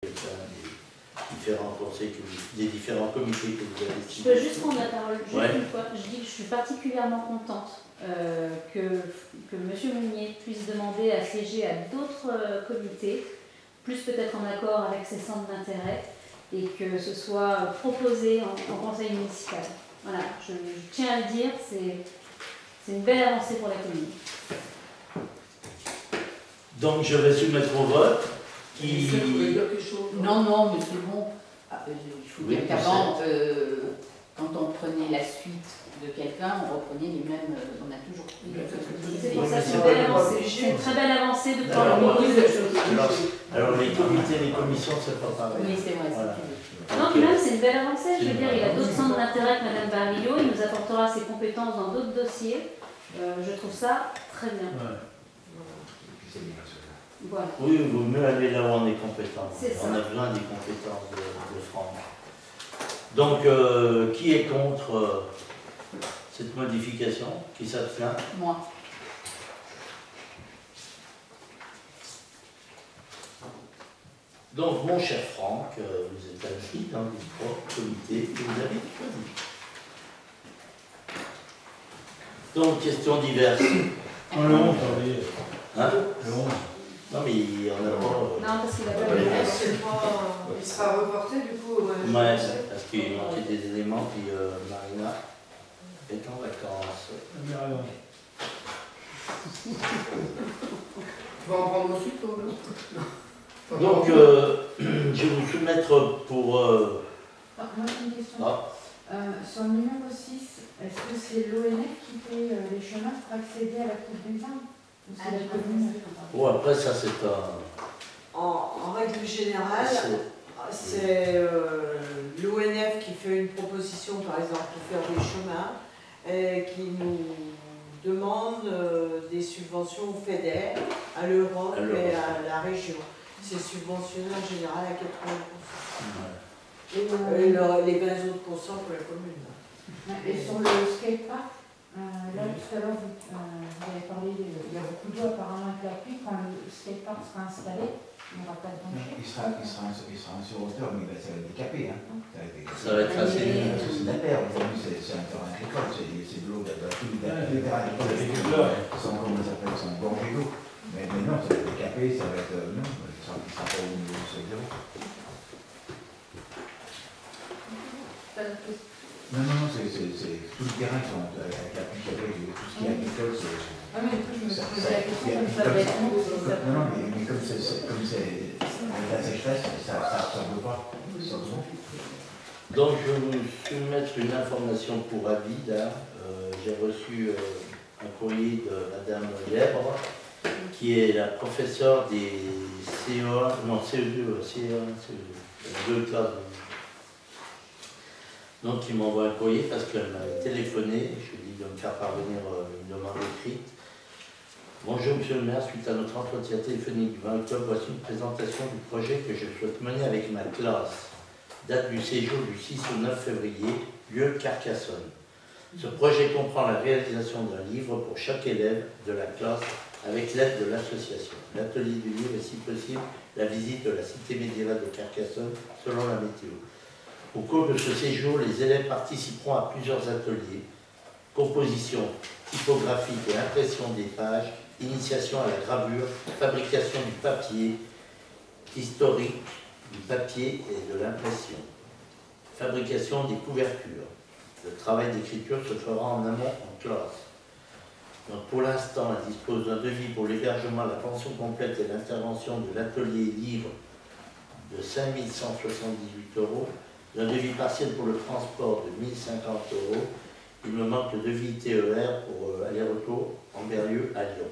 des différents comités que vous avez Je cités. peux juste prendre la parole juste une fois. Je dis que je suis particulièrement contente que M. Mounier puisse demander à siéger à d'autres comités, plus peut-être en accord avec ses centres d'intérêt, et que ce soit proposé en conseil municipal. Voilà, je tiens à le dire, c'est une belle avancée pour la commune. Donc je vais soumettre au vote. Qui... Non, non, mais c'est bon. Il faut dire qu'avant, quand on prenait la suite de quelqu'un, on reprenait les mêmes. On a toujours pris les mêmes. C'est pour ça que c'est une belle avancée. C'est une très belle avancée de prendre le milieu de choses. Alors les comités, les commissions, c'est pas pareil. Oui, c'est vrai. Voilà. Non, puis même c'est une belle avancée. Je veux dire, il a d'autres centres d'intérêt que Mme Barillot. Il nous apportera ses compétences dans d'autres dossiers. Je trouve ça très bien. Ouais. Voilà. Oui, il vaut mieux aller là où on est compétent. On a besoin des compétences de Franck. Donc, qui est contre cette modification? Qui s'abstient? Moi. Donc, mon cher Franck, vous êtes inscrit dans le propre comité que vous avez choisi. Donc, questions diverses. Le 11, Hein? Le 11. Non, mais on a pas... Non, parce qu'il a pas le Il sera reporté du coup. Ouais, parce qu'il manquait des éléments, puis Marina est en vacances. Tu vas en prendre aussi, toi, là? Donc, je vais vous soumettre pour... Moi, j'ai une question. Ah. Sur le numéro 6, est-ce que c'est l'ONF qui fait les chemins pour accéder à la coupe des arbres? Ou c'est la commune? Bon, après, ça, c'est un... En règle générale, c'est l'ONF qui fait une proposition, par exemple, pour faire des chemins, et qui nous demande des subventions au FEDER, à l'Europe et à la région. C'est subventionné en général à 80%. Ouais. Et les 20 autres pourcents pour la commune. Et sur le skatepark, là tout à l'heure vous avez parlé, il y a beaucoup d'eau apparemment avec la pluie, quand le skatepark sera installé, il n'y aura pas de danger. Il sera en sur-hauteur, mais ça va être décapé. Hein. Ça va être assez bien. C'est de la terre, aujourd'hui c'est un terrain agricole, c'est de l'eau, de la pluie, les terrains agricoles, comment ça s'appelle, c'est un gorgé d'eau. Mais non, ça va être décapé, ça va être... non, il ne sera pas au niveau du sol zéro. Non, c'est tout le terrain qui sont avec la pluie, tout ce qui est agricole, c'est... Ah mais du coup je me suis posé la question comme ça va être long. Non, mais comme c'est avec la sécheresse, ça ne absorbe pas. Donc, je vais vous soumettre une information pour avis, là. J'ai reçu un courrier de Madame Lèbre, qui est la professeure des CE1, non, CE2, CE1, CE2, deux classes. Donc, il m'envoie un courrier parce qu'elle m'a téléphoné. Je lui ai dit de me faire parvenir une demande écrite. Bonjour Monsieur le maire, suite à notre entretien téléphonique du 20 octobre, voici une présentation du projet que je souhaite mener avec ma classe. Date du séjour du 6 au 9 février, lieu Carcassonne. Ce projet comprend la réalisation d'un livre pour chaque élève de la classe avec l'aide de l'association. L'atelier du livre et si possible la visite de la cité médiévale de Carcassonne selon la météo. Au cours de ce séjour, les élèves participeront à plusieurs ateliers, composition, typographie et impression des pages, initiation à la gravure, fabrication du papier, historique du papier et de l'impression, fabrication des couvertures. Le travail d'écriture se fera en amont en classe. Donc pour l'instant, elle dispose d'un devis pour l'hébergement, la pension complète et l'intervention de l'atelier livre de 5 178 €, d'un devis partiel pour le transport de 1 050 €. Il me manque le devis TER pour aller-retour en Berlieux à Lyon.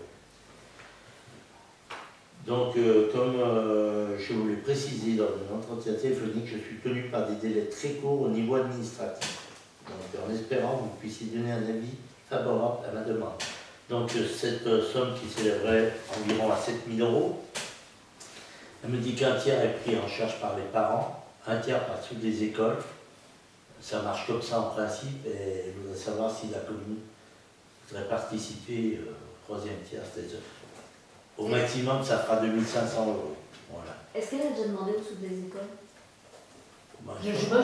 Donc, comme je vous l'ai précisé dans un entretien téléphonique, je suis tenu par des délais très courts au niveau administratif. Donc, en espérant que vous puissiez donner un avis favorable à ma demande. Donc, cette somme qui s'élèverait environ à 7 000 €, elle me dit qu'un tiers est pris en charge par les parents, un tiers par ceux des écoles. Ça marche comme ça en principe, et je voudrais savoir si la commune voudrait participer au troisième tiers, c'est-à-dire au maximum ça fera 2 500 €. Voilà. Est-ce qu'elle a déjà demandé au sous des écoles? Moi, Je me demande.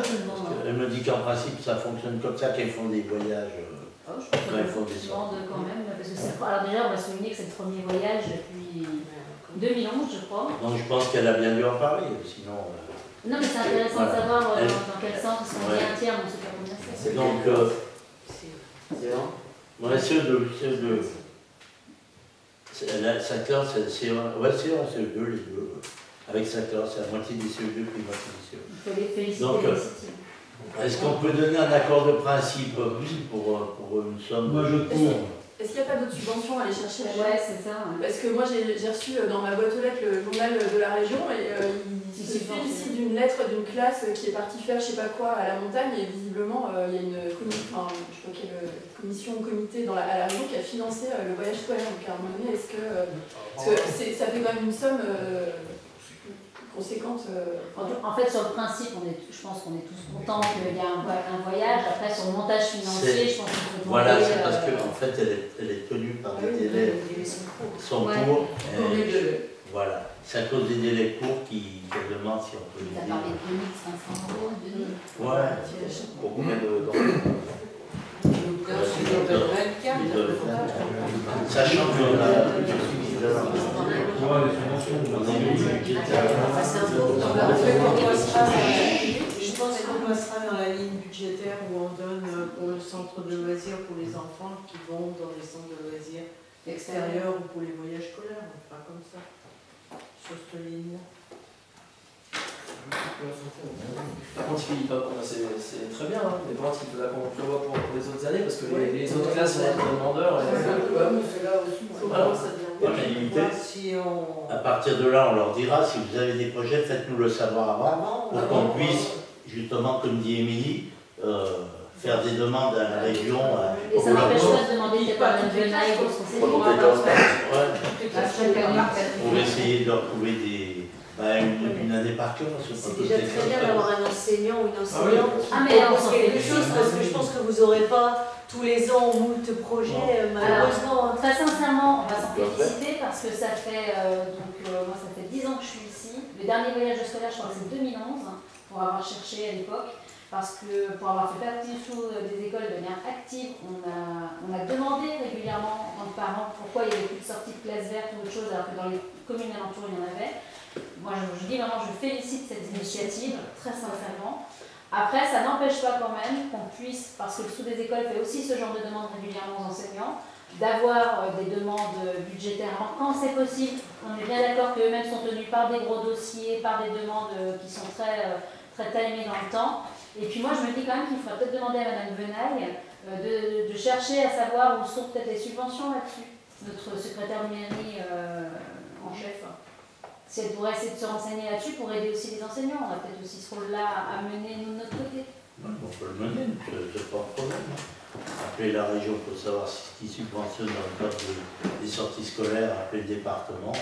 Elle me dit qu'en principe, ça fonctionne comme ça, qu'ils font des voyages. Oh, je pense Il faut des qu'elle demande quand même. Parce que alors déjà, on va souligner que c'est le premier voyage depuis 2011, je crois. Donc je pense qu'elle a bien dû en parler, sinon... Non, mais c'est intéressant de savoir dans quel sens, parce qu'on Ouais. est un tiers, on ne sait pas combien c'est. Donc, ouais, CE2. Sa classe, c'est CE1, ouais, CE1, CE2, les deux. Avec sa classe, c'est la moitié des CE2 puis la moitié des CE1. Il faut les féliciter. Donc, est-ce qu'on peut donner un accord de principe pour une somme? Moi, je trouve. Est-ce qu'il n'y a pas d'autres subventions à aller chercher à Ouais, c'est ça. Ouais. Parce que moi j'ai reçu dans ma boîte aux lettres le journal de la région et il se félicite d'une lettre d'une classe qui est partie faire je sais pas quoi à la montagne et visiblement il y a une commission ou comité à la région qui a financé le voyage scolaire. Donc à un moment donné, est-ce que ça fait quand même une somme conséquente En fait, sur le principe, je pense qu'on est tous contents qu'il y a un voyage. Après, sur le montage financier, je pense qu'il faut demander... Voilà, c'est parce qu'en fait, elle est tenue par des délais sont courts. Voilà, c'est à cause des délais courts qu'elle demande si on peut Tu as l'aider. parlé de 2500 euros, 2000. Ouais. Pour combien de temps? Sachant qu'on a... Je pense qu'on passera dans la ligne budgétaire où on donne pour le centre de loisirs pour les enfants qui vont dans les centres de loisirs extérieurs ou pour les voyages scolaires. On fera comme ça, sur cette ligne. Par contre, c'est très bien, hein, mais par contre, il faudra qu'on prévoie pour les autres années, parce que les autres classes vont être demandeurs. À partir de là, on leur dira, si vous avez des projets, faites-nous le savoir avant, pour qu'on puisse, justement, comme dit Émilie, faire des demandes à la région. Et ça n'empêche pas de demander peut-être à Mme Venaille, parce que c'est pour essayer de leur trouver une année par cœur. C'est déjà très bien d'avoir un enseignant ou une enseignante qui propose quelque chose, parce que je pense que vous n'aurez pas tous les ans moult projets, malheureusement. Très sincèrement, on va s'en féliciter parce que ça fait, moi ça fait 10 ans que je suis ici. Le dernier voyage scolaire, je crois que c'est 2011, pour avoir cherché à l'époque. Parce que pour avoir fait partie sous des écoles de manière active, on a demandé régulièrement en tant que parents pourquoi il n'y avait plus de sortie de classe verte ou autre chose, alors que dans les communes alentours il y en avait. Moi je dis vraiment, je félicite cette initiative, très sincèrement. Après, ça n'empêche pas quand même qu'on puisse, parce que le sous des écoles fait aussi ce genre de demandes régulièrement aux enseignants, d'avoir des demandes budgétaires quand c'est possible. On est bien d'accord qu'eux-mêmes sont tenus par des gros dossiers, par des demandes qui sont très timées dans le temps. Et puis moi je me dis quand même qu'il faudrait peut-être demander à Mme Venaille de chercher à savoir où sont peut-être les subventions là-dessus. Notre secrétaire de mairie en chef. Si elle pourrait essayer de se renseigner là-dessus pour aider aussi les enseignants, on a peut-être aussi ce rôle-là à mener nous de notre côté. On peut le mener, c'est pas un problème. Appeler la région pour savoir ce qui subventionne dans le cadre des sorties scolaires, appeler le département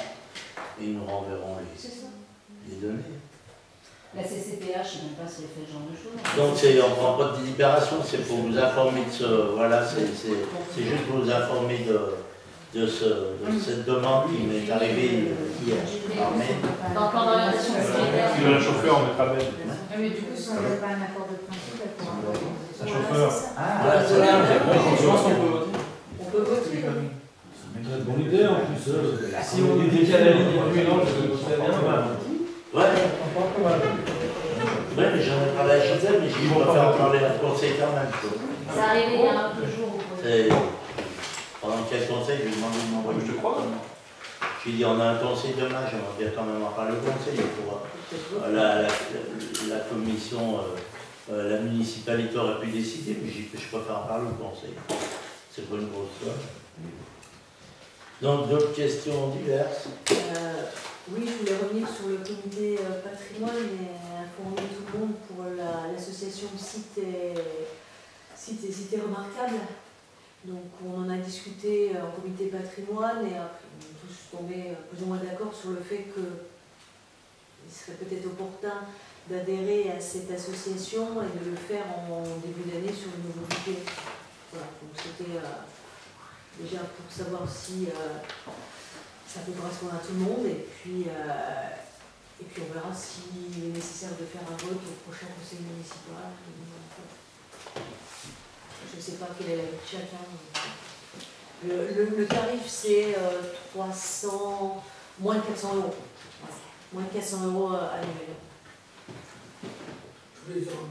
et ils nous renverront les données. La CCPH, je ne sais même pas si elle fait ce genre de choses. Donc on ne prend pas de délibération, c'est pour vous informer de ce. Voilà, c'est juste pour vous informer de cette demande qui m'est arrivée hier. Dans le plan d'orientation scolaire. Si le chauffeur, on mettra bien. Mais du coup, si on n'avait pas un accord de principe, elle pourra pas. Un chauffeur. Je pense qu'on peut voter. On peut voter. C'est une bonne idée en plus. Si on décale la ligne, ça bien. Ouais, mais j'en ai parlé à Gisèle, mais je vais pas faire en parler à conseil quand même. C'est arrivé il y a deux jours. Pendant quel conseil, je lui ai demandé de m'envoyer. Je te crois. Je lui ai dit, on a un conseil demain, j'aimerais bien quand même en parler au conseil pour la commission, la municipalité aurait pu décider, mais je préfère en parler au conseil. C'est pas une grosse chose. Donc, d'autres questions diverses? Oui, je voulais revenir sur le comité patrimoine et informer tout le monde pour l'association Cité Remarquable. Donc on en a discuté en comité patrimoine et après, on est tous tombés plus ou moins d'accord sur le fait qu'il serait peut-être opportun d'adhérer à cette association et de le faire en début d'année sur le nouveau budget. Voilà, donc c'était déjà pour savoir si ça peut correspondre à tout le monde et Et puis on verra s'il est nécessaire de faire un vote au prochain conseil municipal. Je ne sais pas quel est l'avis de chacun. Le tarif, c'est 300, moins de 400 euros. Moins de 400 euros annuels. Tous les ans.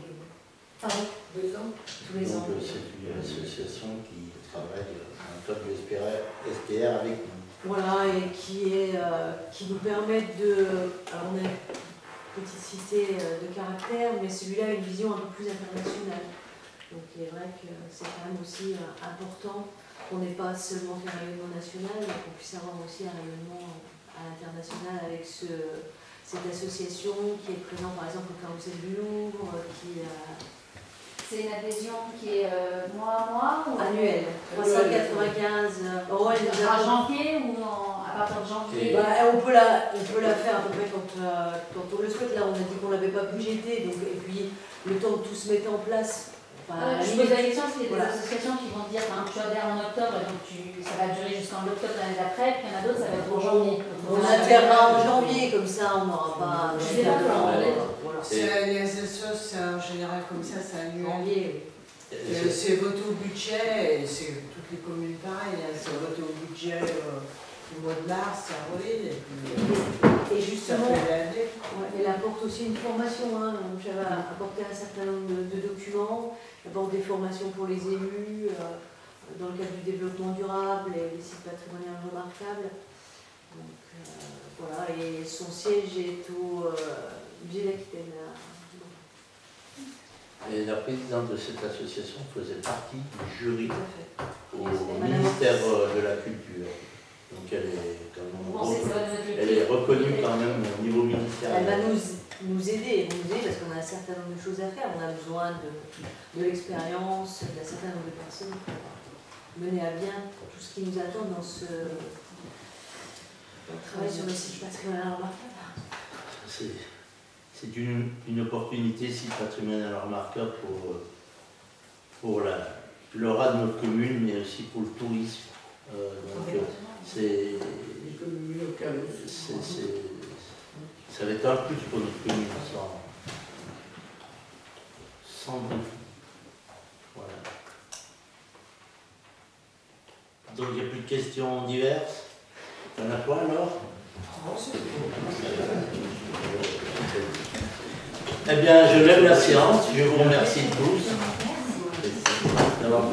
Pardon ? Tous les ans. Tous les ans. C'est une association qui travaille en top de SPR avec nous. Voilà, et qui nous permet de... Alors on a une petite cité de caractère, mais celui-là a une vision un peu plus internationale. Donc il est vrai que c'est quand même aussi important qu'on n'ait pas seulement fait un rayonnement national, mais qu'on puisse avoir aussi un rayonnement à l'international avec cette association qui est présente par exemple au Carrousel du Louvre, C'est une adhésion qui est mois à mois ou annuelle, 395 euros. À janvier ou à partir de janvier? On peut la faire à peu près quand on le souhaite. Là, on a dit qu'on n'avait pas budgété, donc, et puis le temps que tout se mette en place. Je pose la question parce qu'il y a des associations qui vont dire tu adhères en octobre, donc ça va durer jusqu'en octobre l'année d'après, puis il y en a d'autres, ça va être en janvier. On adhérera en janvier, comme ça on n'aura pas. Je sais pas comment. Les SSE, c'est en général comme ça, c'est annuel. C'est voté au budget, et c'est toutes les communes pareil, c'est voté au budget le mois de mars, ça roule, et justement, elle apporte aussi une formation. J'avais apporté un certain nombre de documents, elle apporte des formations pour les élus, dans le cadre du développement durable et des sites patrimoniaux remarquables. Donc, voilà, et son siège est au budget d'Aquitaine. Et la présidente de cette association faisait partie du jury au Et ministère de la Culture. Donc elle est reconnue quand même au niveau ministériel. Elle va nous aider parce qu'on a un certain nombre de choses à faire. On a besoin de l'expérience, d'un certain nombre de personnes pour mener à bien tout ce qui nous attend dans ce travail sur le site patrimonial remarquable. C'est une opportunité, site patrimonial remarquable pour le rat de notre commune, mais aussi pour le tourisme. Ça va être un plus pour notre commune, sans doute. Voilà. Donc il n'y a plus de questions diverses. T'en as quoi alors? Eh bien, je lève la séance. Je vous remercie tous d'avoir